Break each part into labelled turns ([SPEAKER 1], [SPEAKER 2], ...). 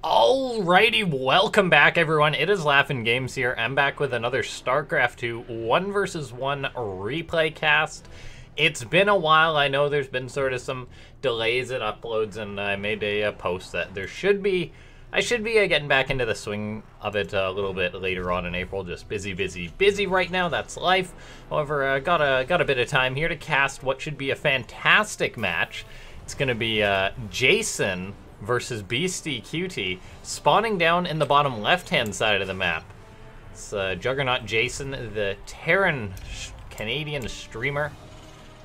[SPEAKER 1] Alrighty, welcome back everyone. It is LaughNgamez here. I'm back with another Starcraft 2 1 vs 1 replay cast. It's been a while. I know there's been sort of some delays in uploads, and I made a post that I should be getting back into the swing of it a little bit later on in April. Just busy right now. That's life. However, got a bit of time here to cast what should be a fantastic match. It's going to be Jason versus Beastyqt, spawning down in the bottom left-hand side of the map. It's Juggernaut Jason, the Terran Canadian streamer.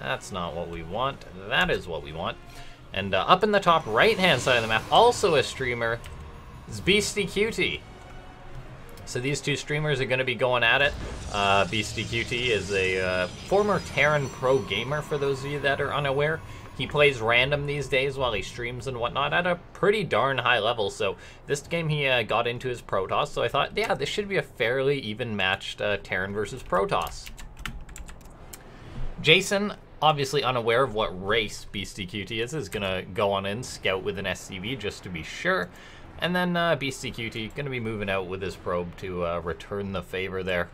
[SPEAKER 1] That's not what we want. That is what we want. And up in the top right-hand side of the map, also a streamer, is Beastyqt. So these two streamers are going to be going at it. Beastyqt is a former Terran pro gamer, for those of you that are unaware. He plays random these days while he streams and whatnot at a pretty darn high level. So this game he got into his Protoss. So I thought, yeah, this should be a fairly even matched Terran versus Protoss. Jason, obviously unaware of what race Beastyqt is going to go on in, scout with an SCV just to be sure. And then Beastyqt going to be moving out with his probe to return the favor there.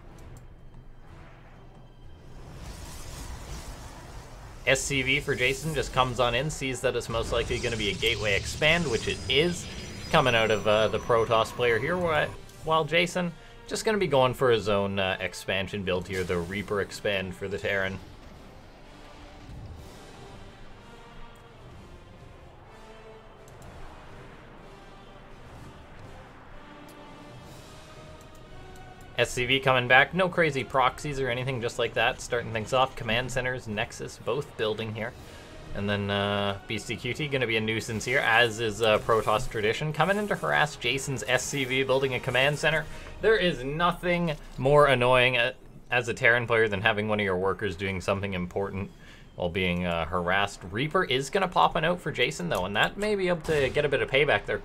[SPEAKER 1] SCV for Jason just comes on in, sees that it's most likely going to be a gateway expand, which it is, coming out of the Protoss player here, while Jason just going to be going for his own expansion build here, the Reaper expand for the Terran. SCV coming back, no crazy proxies or anything just like that, starting things off. Command centers, Nexus, both building here. And then Beastyqt going to be a nuisance here, as is Protoss tradition, coming in to harass Jason's SCV, building a command center. There is nothing more annoying as a Terran player than having one of your workers doing something important while being harassed. Reaper is going to pop a note for Jason, though, and that may be able to get a bit of payback there.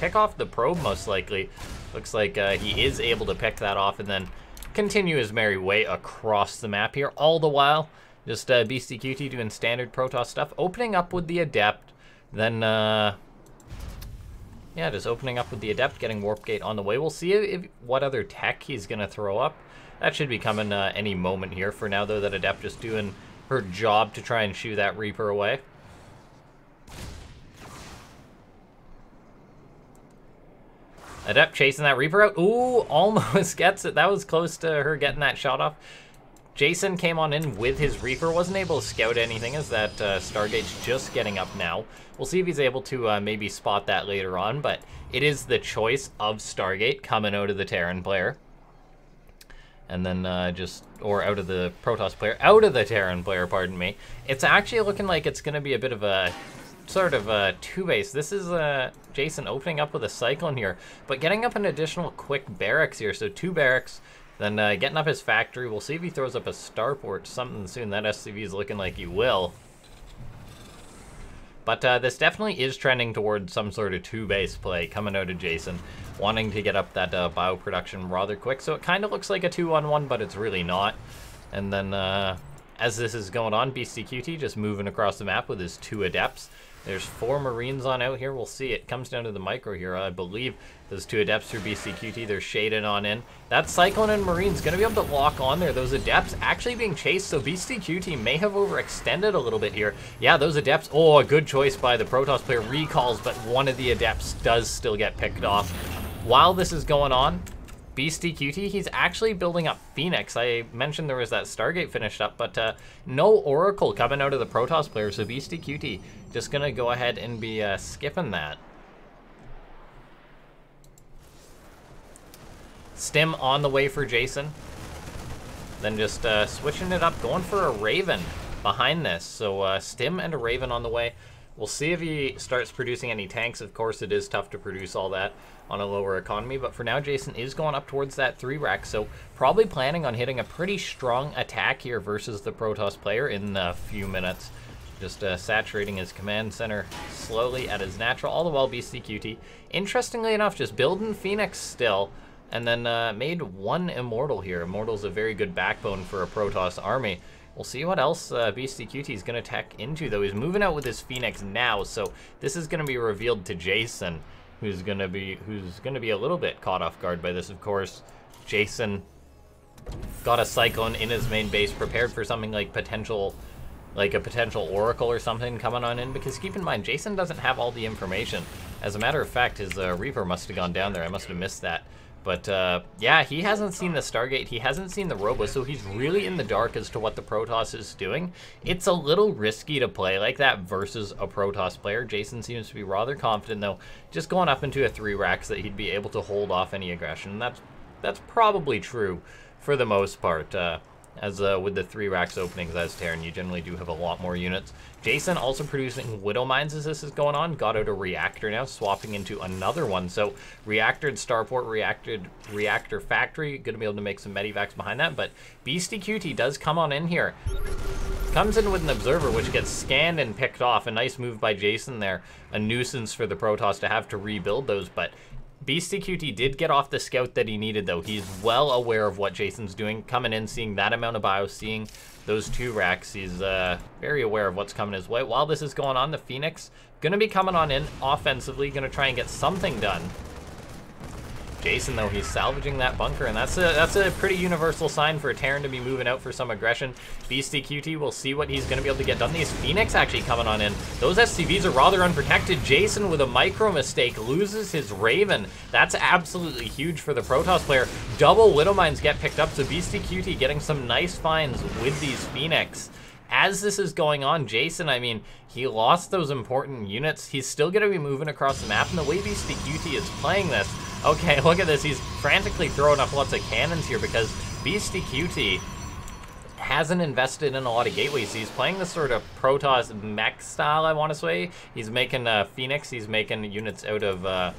[SPEAKER 1] Pick off the probe, most likely. Looks like he is able to pick that off and then continue his merry way across the map here. All the while, just Beastyqt doing standard Protoss stuff, opening up with the Adept. Then, yeah, just opening up with the Adept, getting Warp Gate on the way. We'll see what other tech he's going to throw up. That should be coming any moment here. For now, though, that Adept just doing her job to try and shoo that Reaper away. Adept chasing that Reaper out. Ooh, almost gets it. That was close to her getting that shot off. Jason came on in with his Reaper. Wasn't able to scout anything, as that Stargate's just getting up now. We'll see if he's able to maybe spot that later on, but it is the choice of Stargate coming out of the Terran player. And then or out of the Protoss player, out of the Terran player, pardon me. It's actually looking like it's going to be a bit of a sort of a two-base. This is Jason opening up with a Cyclone here, but getting up an additional quick barracks here. So 2 barracks, then getting up his factory. We'll see if he throws up a starport something soon. That SCV is looking like he will. But this definitely is trending towards some sort of 2-base play coming out of Jason, wanting to get up that bio production rather quick. So it kind of looks like a 2-on-1, but it's really not. And then as this is going on, Beastyqt just moving across the map with his 2 Adepts. There's 4 Marines on out here. We'll see. It comes down to the micro here. I believe those 2 Adepts through Beastyqt. They're shaded on in. That Cyclone and Marine's going to be able to lock on there. Those Adepts actually being chased, so Beastyqt may have overextended a little bit here. Yeah, those Adepts. Oh, a good choice by the Protoss player. Recalls, but one of the Adepts does still get picked off. While this is going on, Beastyqt, he's actually building up Phoenix. I mentioned there was that Stargate finished up, but no Oracle coming out of the Protoss player, so Beastyqt just going to go ahead and be skipping that. Stim on the way for Jason. Then just switching it up, going for a Raven behind this. So Stim and a Raven on the way. We'll see if he starts producing any tanks. Of course, it is tough to produce all that on a lower economy, but for now, Jason is going up towards that 3-rack, so probably planning on hitting a pretty strong attack here versus the Protoss player in a few minutes. Just saturating his command center slowly at his natural, all the while Beastyqt, interestingly enough, just building Phoenix still, and then made 1 Immortal here. Immortal's a very good backbone for a Protoss army. We'll see what else Beastyqt is going to tech into, though. He's moving out with his Phoenix now, so this is going to be revealed to Jason. who's gonna be a little bit caught off guard by this. Of course, Jason got a Cyclone in his main base, prepared for something like a potential Oracle or something coming on in, because keep in mind, Jason doesn't have all the information. As a matter of fact, his Reaper must have gone down there. I must have missed that. But yeah, he hasn't seen the Stargate, he hasn't seen the Robo, so he's really in the dark as to what the Protoss is doing. It's a little risky to play like that versus a Protoss player. Jason seems to be rather confident, though, just going up into a 3-racks that he'd be able to hold off any aggression. And that's probably true for the most part. As with the 3-racks openings as Terran, you generally do have a lot more units. Jason also producing Widow Mines as this is going on. Got out a Reactor now, swapping into another one. So Reactored Starport, Reactor Factory, gonna be able to make some Medivacs behind that. But Beastyqt does come on in here. Comes in with an Observer, which gets scanned and picked off. A nice move by Jason there. A nuisance for the Protoss to have to rebuild those, but Beastyqt did get off the scout that he needed, though. He's well aware of what Jason's doing. Coming in, seeing that amount of bio, seeing those 2 racks. He's very aware of what's coming his way. While this is going on, the Phoenix going to be coming on in offensively, going to try and get something done. Jason, though, he's salvaging that bunker, and that's a pretty universal sign for a Terran to be moving out for some aggression. Beastyqt will see what he's going to be able to get done. These Phoenix actually coming on in. Those SCVs are rather unprotected. Jason, with a micro mistake, loses his Raven. That's absolutely huge for the Protoss player. Double Widow Mines get picked up, so Beastyqt getting some nice finds with these Phoenix. As this is going on, Jason, I mean, he lost those important units. He's still going to be moving across the map, and the way Beastyqt is playing this, okay, look at this. He's frantically throwing up lots of cannons here because Beastyqt hasn't invested in a lot of gateways. He's playing this sort of Protoss mech style, I want to say. He's making Phoenix. He's making units out of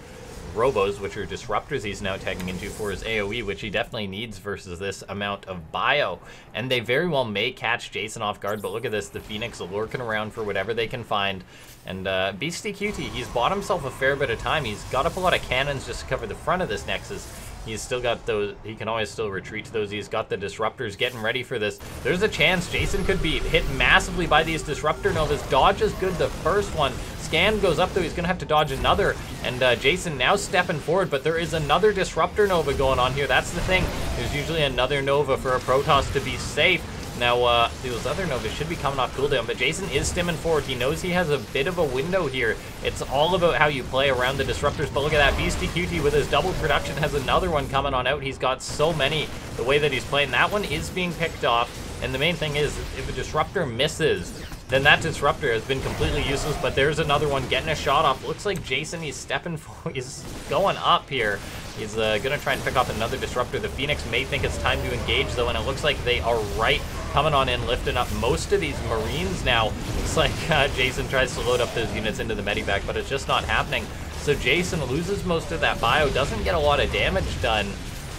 [SPEAKER 1] Robos, which are Disruptors he's now tagging into for his AoE, which he definitely needs versus this amount of bio. And they very well may catch Jason off guard, but look at this, the Phoenix lurking around for whatever they can find. And Beastyqt, he's bought himself a fair bit of time. He's got up a lot of cannons just to cover the front of this Nexus. He's still got those, he can always still retreat to those. He's got the Disruptors getting ready for this. There's a chance Jason could be hit massively by these Disruptor Novas. Dodge is good the first one. Scan goes up though, he's gonna have to dodge another. And Jason now stepping forward, but there is another Disruptor Nova going on here. That's the thing. There's usually another Nova for a Protoss to be safe. Now, those other Novas should be coming off cooldown, but Jason is stimming forward. He knows he has a bit of a window here. It's all about how you play around the Disruptors, but look at that. Beastyqt with his double production has another one coming on out. He's got so many the way that he's playing. That one is being picked off, and the main thing is, if a Disruptor misses, then that Disruptor has been completely useless, but there's another one getting a shot off. Looks like Jason, he's stepping forward, he's going up here. He's gonna try and pick off another Disruptor. The Phoenix may think it's time to engage though, and it looks like they are right coming on in, lifting up most of these Marines now. Looks like Jason tries to load up those units into the Medivac, but it's just not happening. So Jason loses most of that bio, doesn't get a lot of damage done.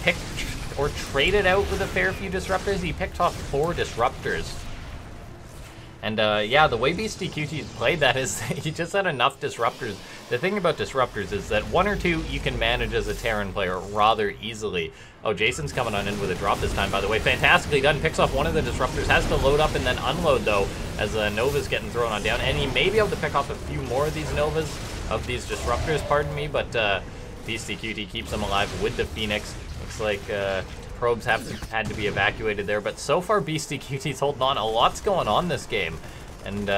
[SPEAKER 1] Picked or traded out with a fair few Disruptors. He picked off 4 Disruptors. And yeah, the way Beastyqt played that is he just had enough Disruptors. The thing about Disruptors is that 1 or 2 you can manage as a Terran player rather easily. Oh, Jason's coming on in with a drop this time, by the way. Fantastically done. Picks off one of the Disruptors. Has to load up and then unload, though, as Nova's getting thrown on down. And he may be able to pick off a few more of these Novas, of these Disruptors, pardon me. But Beastyqt keeps them alive with the Phoenix. Looks like probes had to be evacuated there, but so far Beastyqt's holding on. A lot's going on this game, and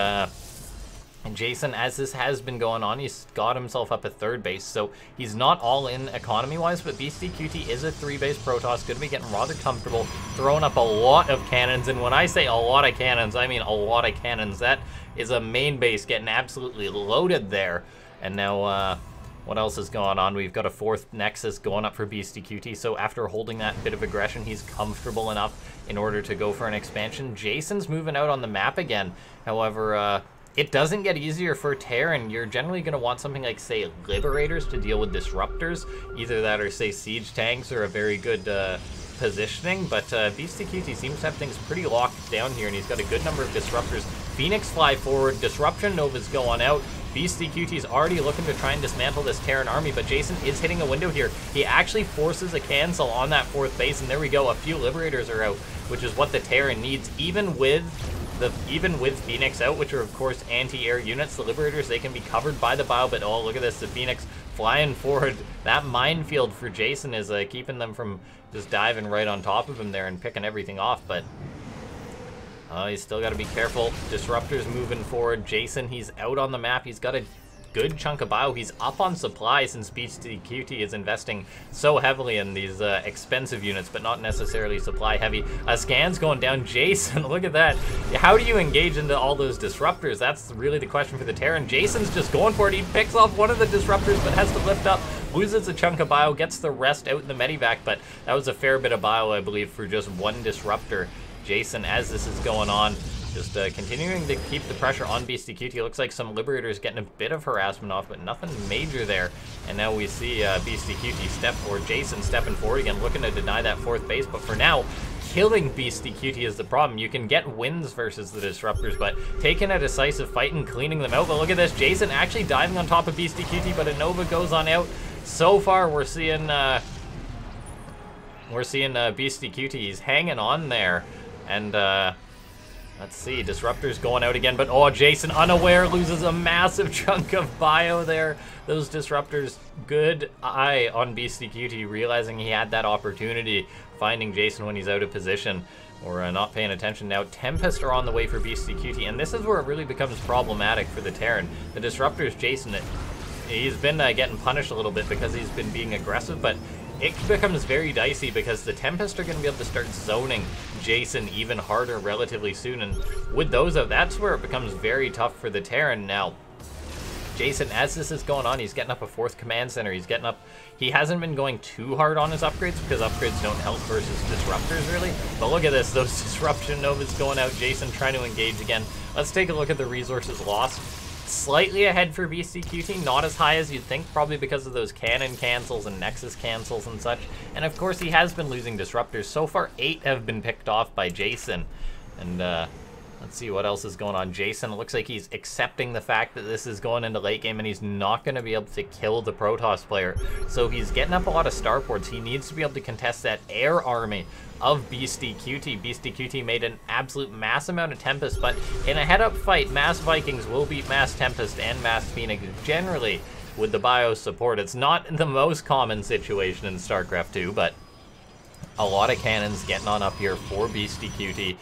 [SPEAKER 1] Jason, as this has been going on, he's got himself up at 3rd base, so he's not all in economy-wise, but Beastyqt is a 3-base Protoss, gonna be getting rather comfortable, throwing up a lot of cannons, and when I say a lot of cannons, I mean a lot of cannons. That is a main base getting absolutely loaded there, and now what else is going on? We've got a 4th Nexus going up for Beastyqt, so after holding that bit of aggression, he's comfortable enough in order to go for an expansion. Jason's moving out on the map again. However, it doesn't get easier for Terran. You're generally going to want something like, say, Liberators to deal with Disruptors. Either that or, say, Siege Tanks are a very good positioning, but Beastyqt seems to have things pretty locked down here, and he's got a good number of Disruptors. Phoenix fly forward, Disruption Nova's going out. Beastyqt's already looking to try and dismantle this Terran army, but Jason is hitting a window here. He actually forces a cancel on that 4th base, and there we go. A few Liberators are out, which is what the Terran needs, even with Phoenix out, which are of course anti-air units. The Liberators, they can be covered by the bio, but oh, look at this, the Phoenix flying forward. That minefield for Jason is keeping them from just diving right on top of him there and picking everything off, but he's still got to be careful. Disruptor's moving forward. Jason, he's out on the map. He's got a good chunk of bio. He's up on supply since Beastyqt is investing so heavily in these expensive units, but not necessarily supply heavy. Scan's going down. Jason, look at that. How do you engage into all those disruptors? That's really the question for the Terran. Jason's just going for it. He picks off one of the disruptors, but has to lift up, loses a chunk of bio, gets the rest out in the medevac, but that was a fair bit of bio, I believe, for just one disruptor. Jason, as this is going on, just continuing to keep the pressure on Beastyqt. Looks like some Liberators getting a bit of harassment off, but nothing major there. And now we see Beastyqt Jason stepping forward again, looking to deny that fourth base. But for now, killing Beastyqt is the problem. You can get wins versus the Disruptors, but taking a decisive fight and cleaning them out. But look at this, Jason actually diving on top of Beastyqt, but a Nova goes on out. So far, we're seeing Beastyqt. He's hanging on there, and let's see, Disruptor's going out again, but oh, Jason, unaware, loses a massive chunk of bio there. Those Disruptors, good eye on Beastyqt, realizing he had that opportunity, finding Jason when he's out of position, or not paying attention. Now, Tempest are on the way for Beastyqt, and this is where it really becomes problematic for the Terran. The Disruptors, Jason, he's been getting punished a little bit because he's been being aggressive, but it becomes very dicey because the Tempest are going to be able to start zoning Jason even harder relatively soon, and with those out, that's where it becomes very tough for the Terran. Now, Jason, as this is going on, he's getting up a fourth command center. He hasn't been going too hard on his upgrades because upgrades don't help versus Disruptors, really. But look at this, those Disruption Novas going out. Jason trying to engage again. Let's take a look at the resources lost. Slightly ahead for Beastyqt, not as high as you'd think, probably because of those cannon cancels and Nexus cancels and such. And of course, he has been losing Disruptors. So far, 8 have been picked off by Jason. And let's see what else is going on. Jason, it looks like he's accepting the fact that this is going into late game and he's not going to be able to kill the Protoss player. So he's getting up a lot of starports. He needs to be able to contest that air army of Beastyqt. Beastyqt made an absolute mass amount of Tempest, but in a head-up fight, Mass Vikings will beat Mass Tempest and Mass Phoenix generally with the bio support. It's not the most common situation in StarCraft 2, but a lot of cannons getting on up here for Beastyqt.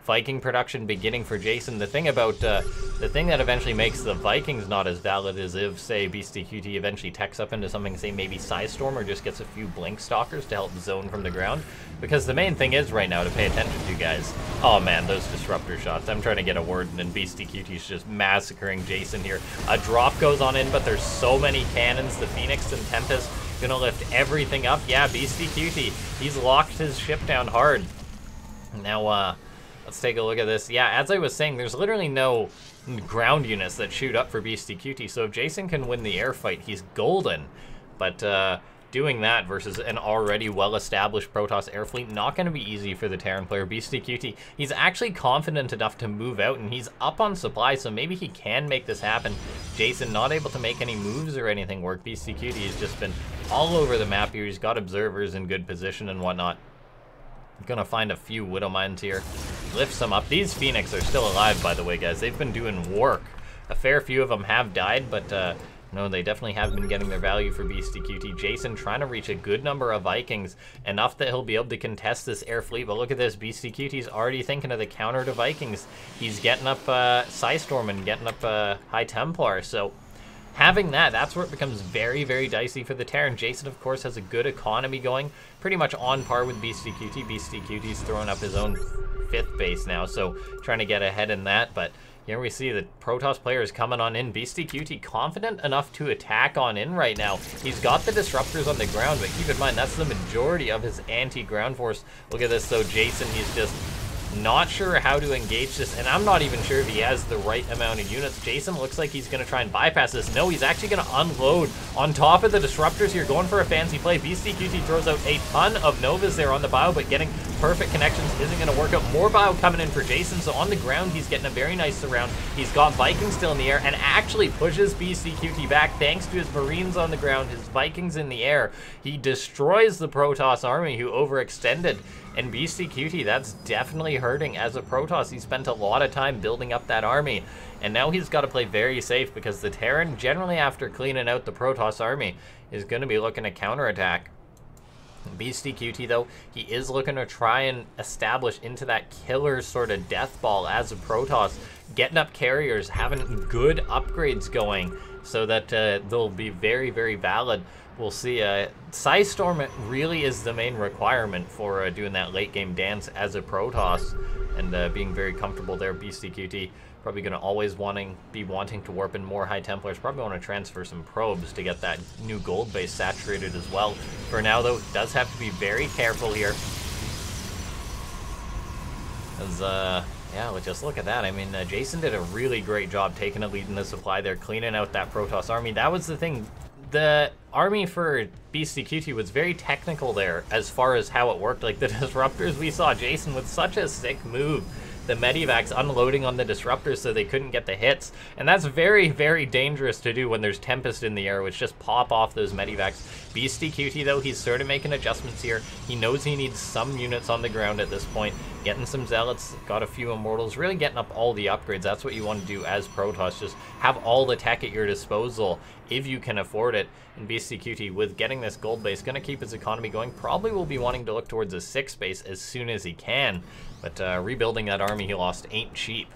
[SPEAKER 1] Viking production beginning for Jason. The thing that eventually makes the Vikings not as valid is if, say, Beastyqt eventually techs up into something, say, maybe Psystorm, or just gets a few Blink Stalkers to help zone from the ground. Because the main thing is right now to pay attention to, guys. Oh man, those Disruptor shots. I'm trying to get a word, and then Beastyqt's just massacring Jason here. A drop goes on in, but there's so many cannons. The Phoenix and Tempest gonna lift everything up. Yeah, Beastyqt, he's locked his ship down hard. Now, let's take a look at this. Yeah, as I was saying, there's literally no ground units that shoot up for Beastyqt, so if Jason can win the air fight, he's golden. But doing that versus an already well-established Protoss air fleet, not going to be easy for the Terran player. Beastyqt, he's actually confident enough to move out, and he's up on supply, so maybe he can make this happen. Jason not able to make any moves or anything work. Beastyqt has just been all over the map here. He's got observers in good position and whatnot. Gonna find a few Widow Mines here. Lifts them up. These Phoenix are still alive, by the way, guys. They've been doing work. A fair few of them have died, but no, they definitely have been getting their value for Beastyqt. Jason trying to reach a good number of Vikings, enough that he'll be able to contest this air fleet. But look at this, Beastyqt's already thinking of the counter to Vikings. He's getting up Psystorm and getting up High Templar, so having that's where it becomes very, very dicey for the Terran. Jason, of course, has a good economy going, pretty much on par with Beastyqt. Beastyqt's throwing up his own 5th base now, so trying to get ahead in that. But here we see the Protoss players coming on in. Beastyqt confident enough to attack on in right now. He's got the Disruptors on the ground, but keep in mind, that's the majority of his anti-ground force. Look at this, though. Jason, he's just not sure how to engage this, and I'm not even sure if he has the right amount of units. Jason looks like he's going to try and bypass this. No, he's actually going to unload on top of the Disruptors here, going for a fancy play. Beastyqt throws out a ton of Novas there on the bio, but getting perfect connections isn't going to work out. More bio coming in for Jason, so on the ground, he's getting a very nice surround. He's got Vikings still in the air, and actually pushes Beastyqt back thanks to his Marines on the ground, his Vikings in the air. He destroys the Protoss army, who overextended. And Beastyqt, that's definitely hurting as a Protoss. He spent a lot of time building up that army. And now he's got to play very safe because the Terran, generally after cleaning out the Protoss army, is going to be looking to counterattack. Beastyqt, though, he is looking to try and establish into that killer sort of death ball as a Protoss, getting up carriers, having good upgrades going so that they'll be very, very valid. We'll see. Psystorm really is the main requirement for doing that late game dance as a Protoss, and being very comfortable there. Beastyqt probably going to always be wanting to warp in more High Templars. Probably want to transfer some probes to get that new gold base saturated as well. For now, though, does have to be very careful here. As, yeah, well, just look at that. I mean, Jason did a really great job taking a lead in the supply there, cleaning out that Protoss army. That was the thing. The army for Beastyqt was very technical there as far as how it worked. Like the Disruptors, we saw Jason with such a sick move. The Medivacs unloading on the Disruptors so they couldn't get the hits. And that's very, very dangerous to do when there's Tempest in the air, which just pop off those Medivacs. Beastyqt, though, he's sort of making adjustments here. He knows he needs some units on the ground at this point. Getting some Zealots, got a few Immortals, really getting up all the upgrades. That's what you want to do as Protoss. Just have all the tech at your disposal if you can afford it. And Beastyqt, with getting this gold base, going to keep his economy going. Probably will be wanting to look towards a 6th base as soon as he can. But rebuilding that army he lost ain't cheap.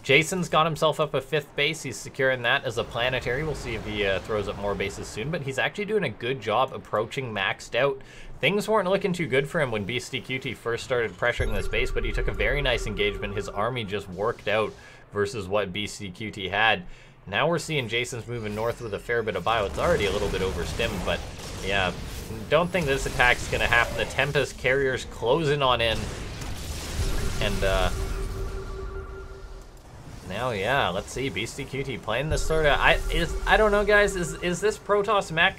[SPEAKER 1] Jason's got himself up a 5th base. He's securing that as a planetary. We'll see if he throws up more bases soon. But he's actually doing a good job approaching maxed out. Things weren't looking too good for him when Beastyqt first started pressuring this base, but he took a very nice engagement. His army just worked out versus what Beastyqt had. Now we're seeing Jason's moving north with a fair bit of bio. It's already a little bit overstimmed, but yeah, don't think this attack's going to happen. The Tempest carriers closing on in. And now, yeah, let's see. Beastyqt playing this sort of... I don't know, guys. Is this Protoss mech?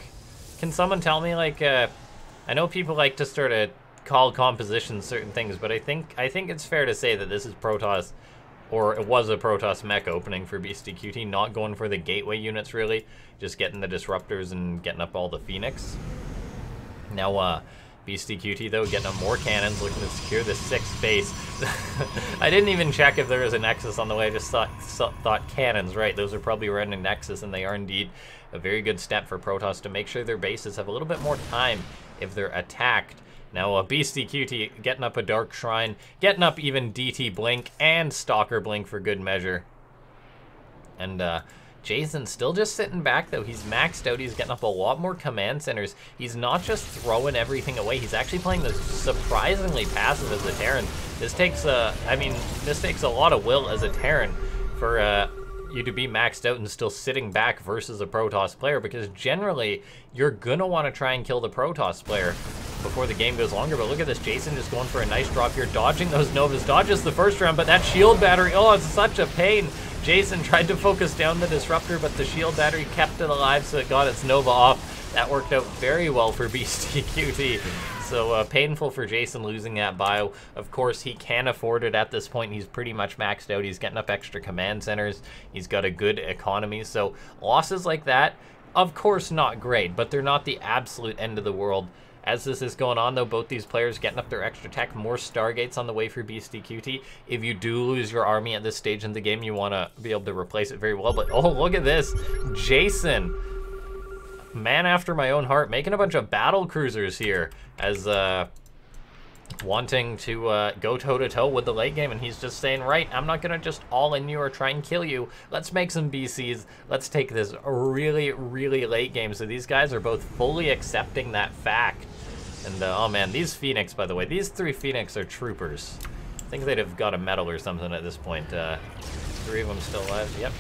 [SPEAKER 1] Can someone tell me, like... I know people like to sort of call compositions certain things, but I think it's fair to say that this is Protoss, or it was a Protoss mech opening for Beastyqt, not going for the gateway units, really. Just getting the Disruptors and getting up all the Phoenix. Now, Beastyqt, though, getting up more cannons, looking to secure the 6th base. I didn't even check if there was a Nexus on the way. I just thought cannons, right? Those are probably around a Nexus, and they are indeed a very good step for Protoss to make sure their bases have a little bit more time if they're attacked. Now, Beastyqt getting up a Dark Shrine, getting up even DT Blink and Stalker Blink for good measure. And, Jason's still just sitting back, though. He's maxed out. He's getting up a lot more command centers. He's not just throwing everything away. He's actually playing this surprisingly passive as a Terran. This takes this takes a lot of will as a Terran for you to be maxed out and still sitting back versus a Protoss player, because generally you're gonna want to try and kill the Protoss player before the game goes longer. But look at this, Jason just going for a nice drop here, dodging those Novas, dodges the first round, but that shield battery, oh, it's such a pain. Jason tried to focus down the Disruptor, but the shield battery kept it alive, so it got its Nova off. That worked out very well for Beastyqt. So painful for Jason losing that bio. Of course, he can afford it at this point. He's pretty much maxed out. He's getting up extra command centers. He's got a good economy. So losses like that, of course, not great, but they're not the absolute end of the world. As this is going on, though, both these players getting up their extra tech, more Stargates on the way for Beastyqt. If you do lose your army at this stage in the game, you want to be able to replace it very well. But, oh, look at this. Jason, man after my own heart, making a bunch of battle cruisers here as wanting to go toe-to-toe with the late game. And he's just saying, right, I'm not going to just all-in you or try and kill you. Let's make some BCs. Let's take this really, really late game. So these guys are both fully accepting that fact. And, oh man, these Phoenix, by the way, these 3 Phoenix are troopers. I think they'd have got a medal or something at this point. 3 of them still alive, yep.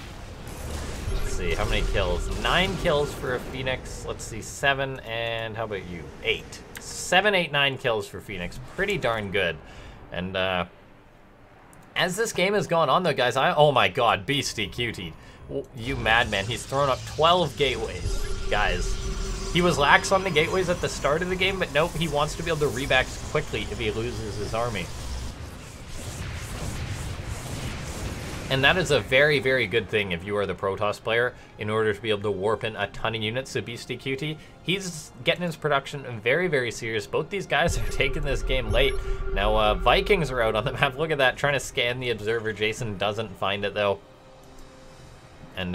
[SPEAKER 1] Let's see, how many kills? 9 kills for a Phoenix. Let's see, 7, and how about you? 8. 7, 8, 9 kills for Phoenix. Pretty darn good. And, as this game has gone on, though, guys, oh my god, Beastyqt. You madman. He's thrown up 12 gateways, guys. He was lax on the gateways at the start of the game, but nope, he wants to be able to rebax quickly if he loses his army. And that is a very, very good thing if you are the Protoss player in order to be able to warp in a ton of units to Beastyqt. He's getting his production very, very serious. Both these guys are taking this game late. Now, Vikings are out on the map. Look at that, trying to scan the observer. Jason doesn't find it, though. And,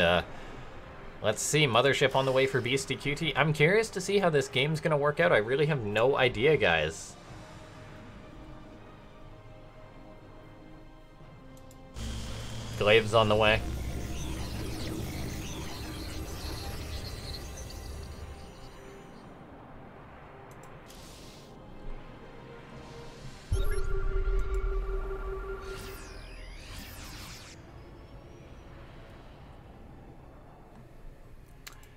[SPEAKER 1] let's see, Mothership on the way for Beastyqt. I'm curious to see how this game's going to work out. I really have no idea, guys. Glaive's on the way.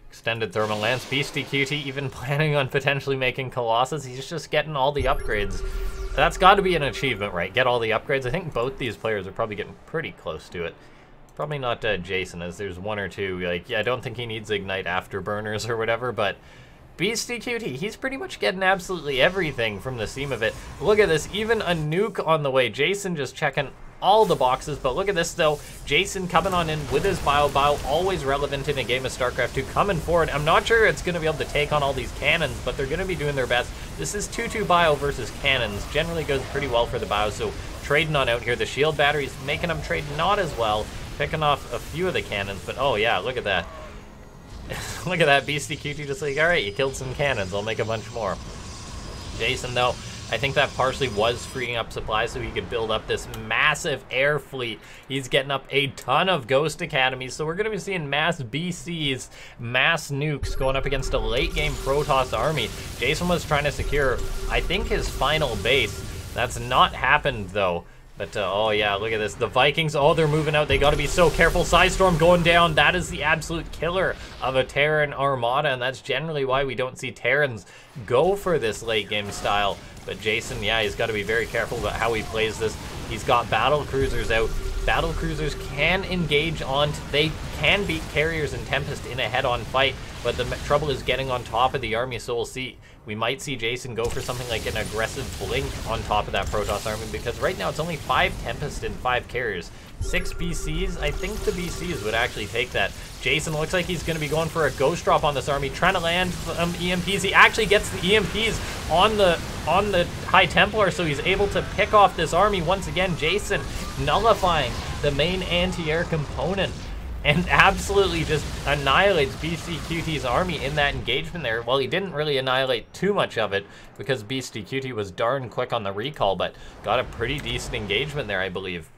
[SPEAKER 1] Extended thermal lance. Beastyqt even planning on potentially making Colossus. He's just getting all the upgrades. That's got to be an achievement, right? Get all the upgrades. I think both these players are probably getting pretty close to it. Probably not Jason, as there's one or two. Like, yeah, I don't think he needs Ignite Afterburners or whatever, but Beastyqt, he's pretty much getting absolutely everything from the seam of it. Look at this, even a nuke on the way. Jason just checking all the boxes, but look at this though. Jason coming on in with his bio, always relevant in a game of StarCraft 2, coming forward. I'm not sure it's going to be able to take on all these cannons, but they're going to be doing their best. This is 2-2 bio versus cannons. Generally goes pretty well for the bio, so trading on out here. The shield batteries making them trade not as well, picking off a few of the cannons, but oh yeah, look at that. Look at that, Beastyqt just like, all right, you killed some cannons, I'll make a bunch more. Jason though, I think that partially was freeing up supplies so he could build up this massive air fleet. He's getting up a ton of Ghost Academies, so we're going to be seeing mass BCs, mass nukes going up against a late-game Protoss army. Jason was trying to secure, I think, his final base. That's not happened, though. But, oh yeah, look at this. The Vikings, oh, they're moving out. They got to be so careful. Psystorm going down. That is the absolute killer of a Terran armada, and that's generally why we don't see Terrans go for this late-game style. But Jason, yeah, he's got to be very careful about how he plays this. He's got battle cruisers out. Battle cruisers can engage on, they can beat carriers and Tempest in a head-on fight, but the trouble is getting on top of the army, so we'll see. We might see Jason go for something like an aggressive blink on top of that Protoss army, because right now it's only 5 Tempest and 5 carriers. 6 BCs, I think the BCs would actually take that. Jason looks like he's going to be going for a ghost drop on this army, trying to land EMPs. He actually gets the EMPs on the High Templar, so he's able to pick off this army. Once again, Jason nullifying the main anti-air component and absolutely just annihilates Beastyqt's army in that engagement there. Well, he didn't really annihilate too much of it because Beastyqt was darn quick on the recall, but got a pretty decent engagement there, I believe.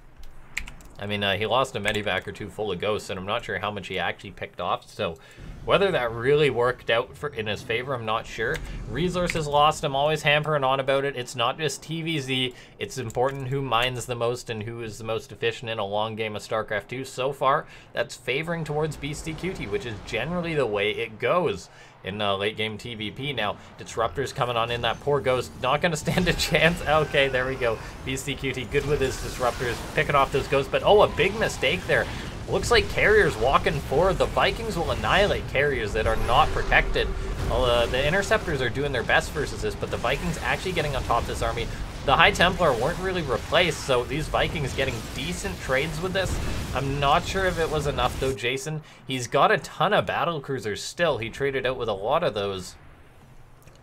[SPEAKER 1] I mean, he lost a medivac or two full of ghosts, and I'm not sure how much he actually picked off, so whether that really worked out in his favor, I'm not sure. Resources lost, I'm always hampering on about it. It's not just TVZ, it's important who mines the most and who is the most efficient in a long game of StarCraft 2. So far, that's favoring towards Beastyqt, which is generally the way it goes in late game TvP. Now, Disruptor's coming on in. That poor Ghost, not going to stand a chance. Okay, there we go. Beastyqt good with his Disruptors, picking off those Ghosts, but oh, a big mistake there. Looks like carriers walking forward. The Vikings will annihilate carriers that are not protected. Well, the Interceptors are doing their best versus this, but the Vikings actually getting on top of this army. The High Templar weren't really replaced, so these Vikings getting decent trades with this. I'm not sure if it was enough, though, Jason. He's got a ton of battle cruisers still. He traded out with a lot of those.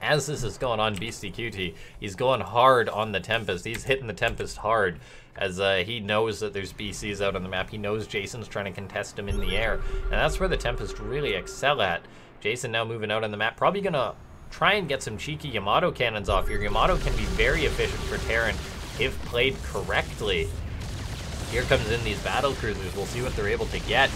[SPEAKER 1] As this is going on, Beastyqt, he's going hard on the Tempest. He's hitting the Tempest hard, as he knows that there's BCs out on the map. He knows Jason's trying to contest him in the air, and that's where the Tempest really excel at. Jason now moving out on the map, probably gonna try and get some cheeky Yamato cannons off here. Yamato can be very efficient for Terran if played correctly. Here comes in these battle cruisers. We'll see what they're able to get.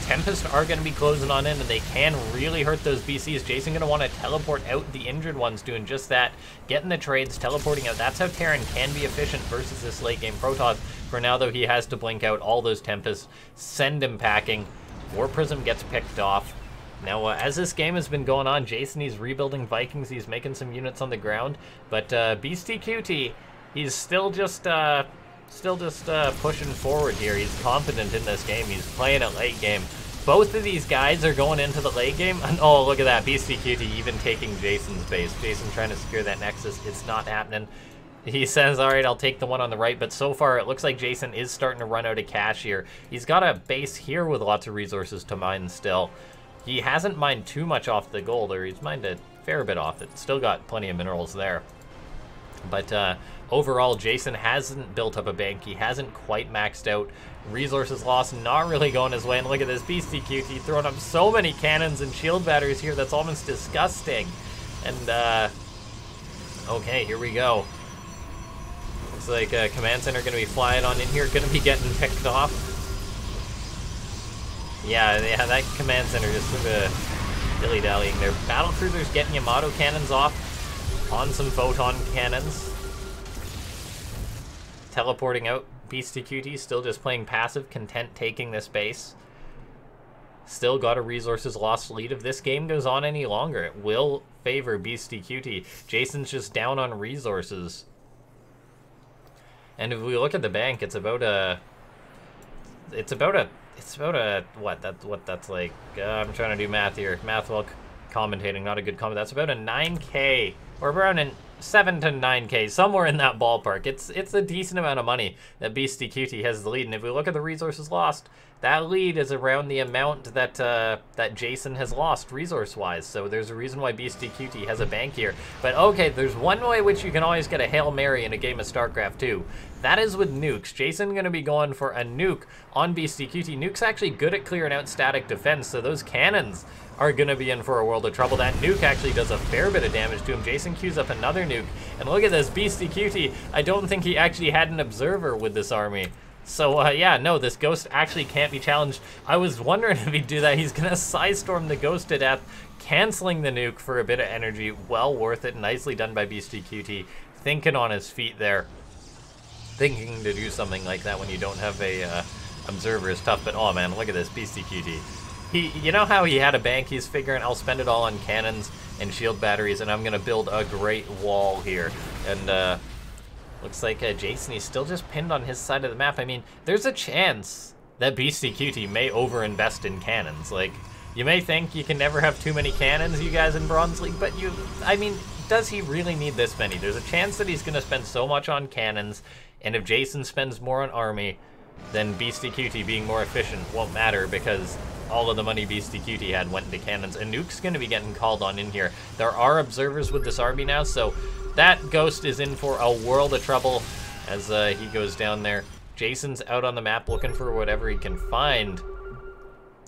[SPEAKER 1] Tempest are going to be closing on in, and they can really hurt those BCs. Jason going to want to teleport out the injured ones, doing just that, getting the trades, teleporting out. That's how Terran can be efficient versus this late game Protoss. For now, though, he has to blink out all those Tempests, send him packing. War Prism gets picked off. Now, as this game has been going on, Jason, he's rebuilding Vikings. He's making some units on the ground, but Beastyqt, he's still just pushing forward here. He's confident in this game. He's playing a late game. Both of these guys are going into the late game. And oh, look at that. Beastyqt even taking Jason's base. Jason trying to secure that Nexus. It's not happening. He says, all right, I'll take the one on the right, but so far it looks like Jason is starting to run out of cash here. He's got a base here with lots of resources to mine still. He hasn't mined too much off the gold, or he's mined a fair bit off it. Still got plenty of minerals there. But overall, Jason hasn't built up a bank. He hasn't quite maxed out. Resources lost, not really going his way. And look at this Beastyqt throwing up so many cannons and shield batteries here. That's almost disgusting. And, okay, here we go. Looks like Command Center going to be flying on in here, going to be getting picked off. Yeah, that Command Center just sort of dilly-dallying there. Battlecruisers getting Yamato cannons off on some photon cannons. Teleporting out. Beastyqt still just playing passive, content taking this base. Still got a resources lost lead. If this game goes on any longer, it will favor Beastyqt. Jason's just down on resources. And if we look at the bank, it's about a what that's like. I'm trying to do math here. Math while commentating, not a good comment. That's about a 9K, or around a 7 to 9K, somewhere in that ballpark. It's a decent amount of money that Beastyqt has the lead. And if we look at the resources lost, that lead is around the amount that that Jason has lost resource-wise. So there's a reason why Beastyqt has a bank here. But okay, there's one way which you can always get a Hail Mary in a game of Starcraft 2. That is with nukes. Jason going to be going for a nuke on Beastyqt. Nuke's actually good at clearing out static defense, so those cannons are going to be in for a world of trouble. That nuke actually does a fair bit of damage to him. Jason queues up another nuke. And look at this, Beastyqt. I don't think he actually had an observer with this army. So, yeah, no, this Ghost actually can't be challenged. I was wondering if he'd do that. He's going to Psystorm the Ghost to death, canceling the nuke for a bit of energy. Well worth it. Nicely done by Beastyqt. Thinking on his feet there. Thinking to do something like that when you don't have a observer is tough. But, oh, man, look at this, Beastyqt. You know how he had a bank? He's figuring, I'll spend it all on cannons and shield batteries, and I'm going to build a great wall here. And, looks like Jason, he's still just pinned on his side of the map. I mean, there's a chance that Beastyqt may overinvest in cannons. Like, you may think you can never have too many cannons, you guys in Bronze League, but I mean, does he really need this many? There's a chance that he's going to spend so much on cannons, and if Jason spends more on army, then Beastyqt being more efficient won't matter, because all of the money Beastyqt had went into cannons, and Nuke's going to be getting called on in here. There are observers with this army now, so that Ghost is in for a world of trouble as he goes down there. Jason's out on the map looking for whatever he can find.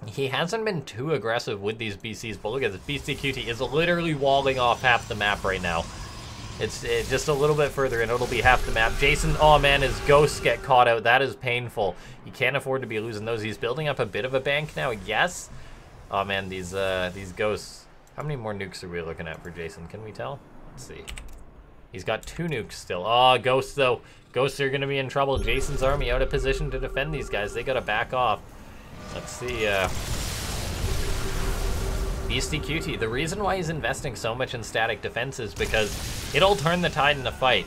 [SPEAKER 1] He hasn't been too aggressive with these BCs, but look at this. Beastyqt is literally walling off half the map right now. It's just a little bit further and it'll be half the map. Jason, oh man, his Ghosts get caught out. That is painful. He can't afford to be losing those. He's building up a bit of a bank now, yes. Oh man, these Ghosts. How many more nukes are we looking at for Jason? Can we tell? Let's see. He's got 2 nukes still. Oh, Ghosts, though. Ghosts are going to be in trouble. Jason's army out of position to defend these guys. They got to back off. Let's see. Beastyqt, the reason why he's investing so much in static defense is because it'll turn the tide in the fight.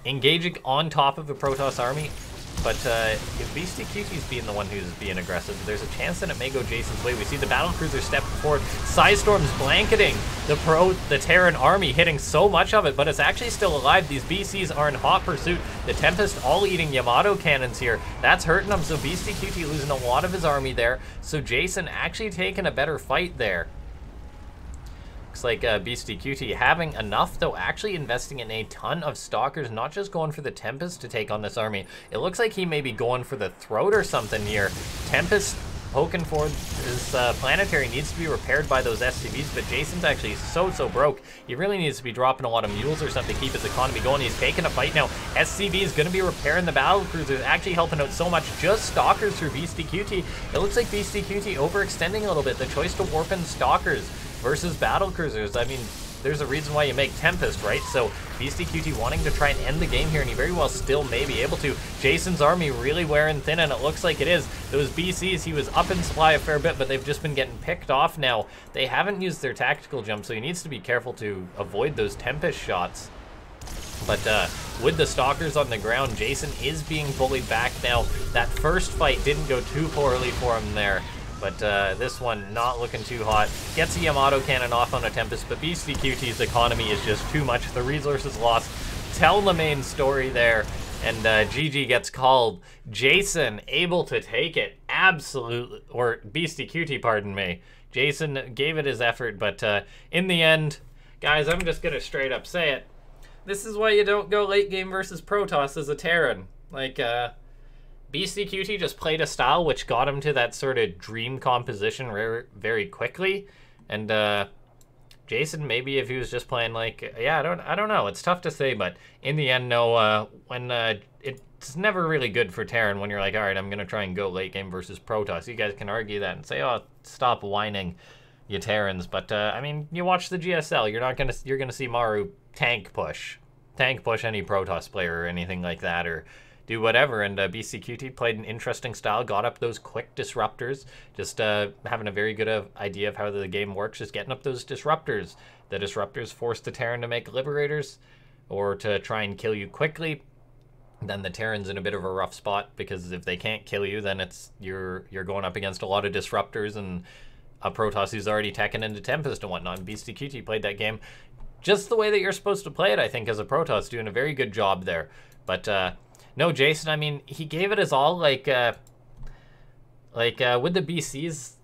[SPEAKER 1] Engaging on top of a Protoss army, but if Beastyqt's being the one who's being aggressive, there's a chance that it may go Jason's way. We see the battlecruiser step forward. Psystorm's blanketing the Terran army, hitting so much of it, but it's actually still alive. These BCs are in hot pursuit. The Tempest all eating Yamato cannons here. That's hurting them, so Beastyqt losing a lot of his army there. So Jason actually taking a better fight there. Looks like Beastyqt having enough, though, actually investing in a ton of Stalkers, not just going for the Tempest to take on this army. It looks like he may be going for the Throat or something here. Tempest poking forward. His planetary needs to be repaired by those SCVs, but Jason's actually so broke. He really needs to be dropping a lot of mules or something to keep his economy going. He's taking a fight now. SCV is going to be repairing the battlecruisers, actually helping out so much. Just Stalkers for Beastyqt. It looks like Beastyqt overextending a little bit. The choice to warp in Stalkers versus battlecruisers. I mean, there's a reason why you make Tempest, right? So Beastyqt wanting to try and end the game here, and he very well still may be able to. Jason's army really wearing thin, and it looks like it is. Those BCs, he was up in supply a fair bit, but they've just been getting picked off now. They haven't used their tactical jump, so he needs to be careful to avoid those Tempest shots. But with the Stalkers on the ground, Jason is being bullied back now. That first fight didn't go too poorly for him there. But this one not looking too hot. Gets a Yamato cannon off on a Tempest, but Beastyqt's economy is just too much. The resources lost tell the main story there, and GG gets called. Jason able to take it, absolutely, or Beastyqt, pardon me. Jason gave it his effort, but in the end, guys, I'm just gonna straight up say it. This is why you don't go late game versus Protoss as a Terran. Like, Beastyqt just played a style which got him to that sort of dream composition very quickly, and Jason, maybe if he was just playing like, yeah, I don't know. It's tough to say, but in the end, no. When it's never really good for Terran when you're like, all right, I'm gonna try and go late game versus Protoss. You guys can argue that and say, oh, stop whining, you Terrans. But I mean, you watch the GSL. You're gonna see Maru tank push any Protoss player or anything like that, or do whatever. And Beastyqt played an interesting style, got up those quick disruptors, just having a very good idea of how the game works, just getting up those disruptors. The disruptors forced the Terran to make liberators or to try and kill you quickly. Then the Terran's in a bit of a rough spot, because if they can't kill you, then you're going up against a lot of disruptors and a Protoss who's already teching into Tempest and whatnot. And Beastyqt played that game just the way that you're supposed to play it, I think, as a Protoss, doing a very good job there. But no, Jason, I mean, he gave it his all, like with the BCs,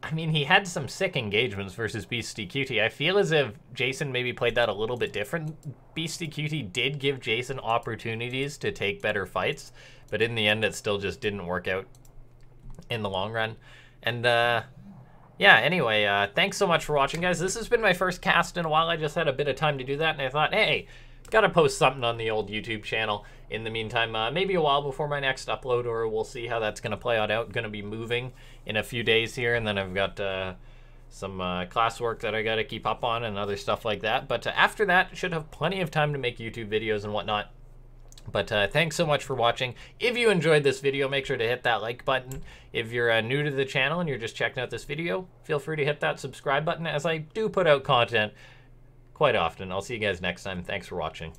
[SPEAKER 1] I mean, he had some sick engagements versus Beastyqt. I feel as if Jason maybe played that a little bit different. Beastyqt did give Jason opportunities to take better fights, but in the end, it still just didn't work out in the long run. And yeah, anyway, thanks so much for watching, guys. This has been my first cast in a while. I just had a bit of time to do that, and I thought, hey, gotta post something on the old YouTube channel. In the meantime, maybe a while before my next upload, or we'll see how that's gonna play out. Gonna be moving in a few days here, and then I've got some classwork that I gotta keep up on and other stuff like that. But after that, should have plenty of time to make YouTube videos and whatnot. But thanks so much for watching. If you enjoyed this video, make sure to hit that like button. If you're new to the channel and you're just checking out this video, feel free to hit that subscribe button, as I do put out content quite often. I'll see you guys next time. Thanks for watching.